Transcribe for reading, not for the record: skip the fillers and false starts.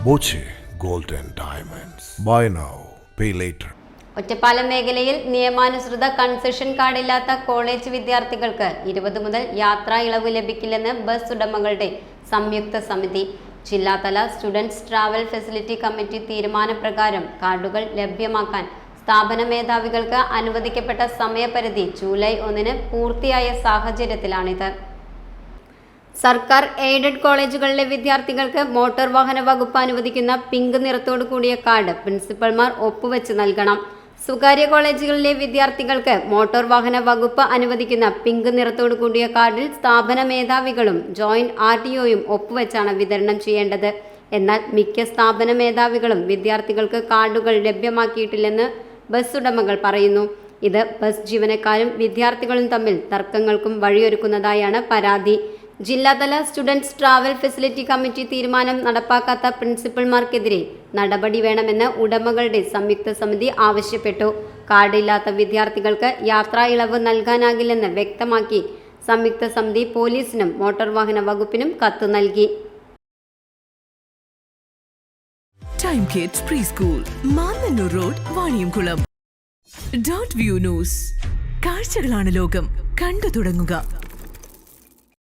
Boche gold and diamonds. Buy now, pay later. Ottapalam മേഖലയിൽ നിയമാനുസൃത concession കാർഡില്ലാത്ത college വിദ്യാർത്ഥികൾക്ക് 20 മുതൽ യാത്രാ ഇളവ് ലഭിക്കില്ലെന്ന് ബസ് ഉടമകളുടെ സംയുക്ത സമിതി. ജില്ലാതല സ്റ്റുഡൻസ് ട്രാവൽ ഫെസിലിറ്റി കമ്മിറ്റി തീരുമാനപ്രകാരം കാർഡുകൾ ലഭ്യമാക്കാൻ സ്ഥാപന മേധാവികൾക്ക് അനുവദിക്കപ്പെട്ട സമയപരിധി ജൂലൈ 1 പൂർത്തിയായ സാഹചര്യത്തിലാണിത്. സർക്കാർ എയ്ഡഡ് കോളേജുകളിലെ വിദ്യാർത്ഥികൾക്ക് മോട്ടോർ വാഹന വകുപ്പ് അനുവദിക്കുന്ന പിങ്ക് നിറത്തോടു കൂടിയ കാർഡ് പ്രിൻസിപ്പൽമാർ ഒപ്പുവെച്ച് നൽകണം. സ്വകാര്യ കോളേജുകളിലെ വിദ്യാർത്ഥികൾക്ക് മോട്ടോർ വാഹന വകുപ്പ് അനുവദിക്കുന്ന പിങ്ക് നിറത്തോടു കൂടിയ കാർഡിൽ സ്ഥാപന മേധാവികളും ജോയിന്റ് RTOയും ഒപ്പുവെച്ചാണ് വിതരണം ചെയ്യേണ്ടത്. എന്നാൽ മിക്ക സ്ഥാപന മേധാവികളും വിദ്യാർത്ഥികൾക്ക് കാർഡുകൾ ലഭ്യമാക്കിയിട്ടില്ലെന്ന് ബസ് ഉടമകൾ പറയുന്നു. ഇത് ബസ് ജീവനക്കാരും വിദ്യാർത്ഥികളും തമ്മിൽ തർക്കങ്ങൾക്കും വഴിയൊരുക്കുന്നതായാണ് പരാതി. ജില്ലാതല സ്റ്റുഡൻസ് ട്രാവൽ ഫെസിലിറ്റി കമ്മിറ്റി തീരുമാനം നടപ്പാക്കാത്ത പ്രിൻസിപ്പൽമാർക്കെതിരെ നടപടി വേണമെന്ന് ഉടമകളുടെ സംയുക്ത സമിതി ആവശ്യപ്പെട്ടു. കാർഡില്ലാത്ത വിദ്യാർത്ഥികൾക്ക് യാത്രാ ഇളവ് നൽകാനാകില്ലെന്ന് വ്യക്തമാക്കി സംയുക്ത സമിതി പോലീസിനും മോട്ടോർ വാഹന വകുപ്പിനും കത്ത് നൽകി. Time kids pre school, Mannannur road, Vaniyamkulam. .View news. കാഴ്ചകളാണ് ലോകം, കണ്ടു തുടങ്ങുക.